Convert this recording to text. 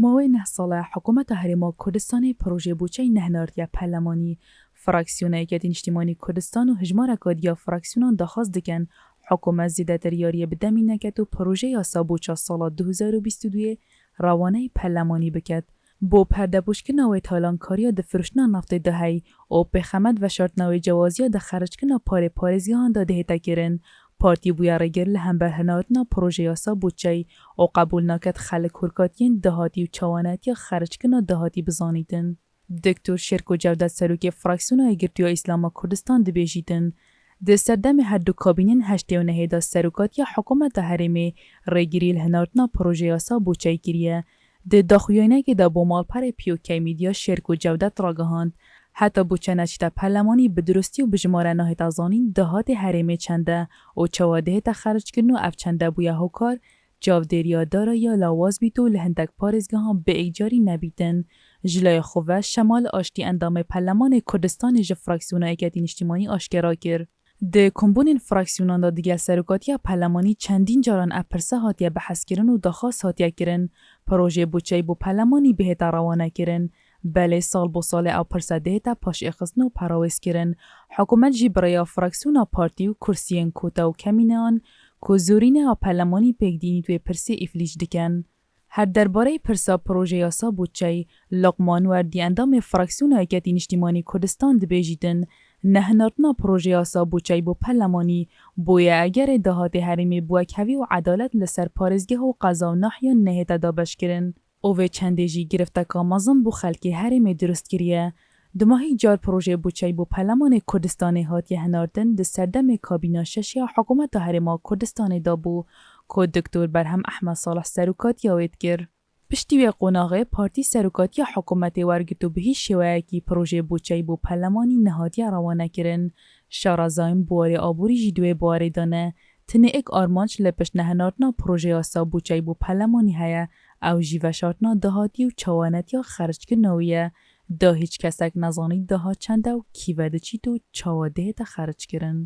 ماوەی 9 ساڵە حکوومەتە هەرێما کوردستانی پرۆژێ بووچەی نەهناردیە پەرلەمانی فراکسیۆنایەتی نیشتیمانی کوردستان و هژمارەکە دیە فراکسیۆنان داخواست دکەن حکوومەت زیادەتر یاریە بدەمی نەکەت و پرۆژەی یاسا بووچە ساڵە 2022 ڕاوانەی پەرلەمانی بکات. بۆ پەردەپۆشکردنەوەی تالانکاریە دەفروشتنا نافتەی دەهەی و پێخەمەت و شارتنەوەی جیاوازیە دەخەرجکردنە پارێزگاهاندا دەهێتەکردن. پارتی بویا ڕێگر لە هەمبەرهەناوتنا پرۆژە یاسا بووچەی و قبول ناکات خەڵک هورکاتیین دەهاتی و چاوانەتیە خەرجکردنە دەهاتی بزانیتن. دکتۆر شێرکۆ جەودەت سەرۆکی فراکسیۆنە یەکگرتووە ئیسلاما کوردستان دەبێژیتن. دە سەردەمی هەردوو کابینین هەشتێ و نەهێدا سەرۆکاتیە حکوومەتە هەرێمێ ڕێگیری لە هەناردنا پرۆژە یاسا بووچەی کریە. د داخویانێکیدا بۆ ماڵپەرێ پیۆکەی میدیا شێرکۆ جەودەت ڕاگەهاند. هەتا بووچە نەچتە پەرلەمانی بەدروستی و بژمارە ناهێتا زانین دەهاتی هەرێمێ چەندە و چاوا دەهێتە خەرجکردن و ئەف چەندە بووە هۆکار جاودێریە دارە یا لاواز بیت و لە هەندێک پارێزگاهان بە ئیجاری نەبیتن. ژلای خوڤە شەمال ئاشتی ئەندامەی پەرلەمانی کوردستانی ژە فراکسیۆنایەتی نیشتیمانی ئاشکرا کرد. د کۆمبوونین فراکسیۆناندا دیگە سەرۆکاتیە پەرلەمانی چەندین جاران ئەپرسە هاتیە بەحەزکردن و داخواست هاتیە کردن پرۆژێ بووچەی بۆ پەرلەمانی بهێتە ڕەوانەکردن. بەلێ ساڵ بۆ ساڵێ ئەو پرسە دەهێتە پاشئێخستن و پەراوێزکردن. حکوومەت ژی بڕێیا فراکسیۆنا پارتی و کورسیên کۆتا و کەمینەوان کۆ زۆرینە پەرلەمانی پێکدینی توێ پرسێ ئیفلیج دکەن. هەر دەربارەی پرسا پرۆژە یاسا بووچەی لۆقمان وەردی ئەندامی فراکسیۆنایەتی نیشتیمانی کوردستان دەبێژیتن نەهناردنا پرۆژە یاسا بووچەی بۆ پەرلەمانی بۆیە ئەگەرێ داهاتی هەرێمێ بووەکەوی و عەدالەت لەسەر پارێزگەه و قەزا و ناحیە نەهێتە دابەشکردن. ئۆڤێ چەندێژی گرفتەکە مەزم بۆ خەلکی هەرێمێ دروست کریە. دماهی جار پرۆژێ بووچەی بۆ پەرلەمانی کوردستانی هاتیە هەناردن دە سەردەمێ کابینا شەشیا حکوومەتە هەرێما کوردستانیدا بوو کۆ دکتۆر بەرهەم ئەحمەد ساڵح سەرۆکاتیەوێت کرد. پشتی وێ قۆناغێ پارتی سەرۆکاتیە حکوومەتێ وەرگرت و بە هیچ شێوەیەکی پرۆژێ بووچەی بۆ پەرلەمانی نەهاتیە ڕەوانەکردن. شارەزایم بوارێ ئابووریژی دوێ بوارێدانە تنێ ئێک ئارمانچ لە پشت نەهەناردنا پرۆژە یاسا بووچەی بۆ پەرلەمانی هەیە ئەو ژی ڤەشارتنا دەهاتی و چاوانەتیە خەرجکردنەوەیە دا هیچ کەسێک نەزانی دەهات چەندە و کیڤە دەچیت و چاوا دەهێتە خەرجکردن.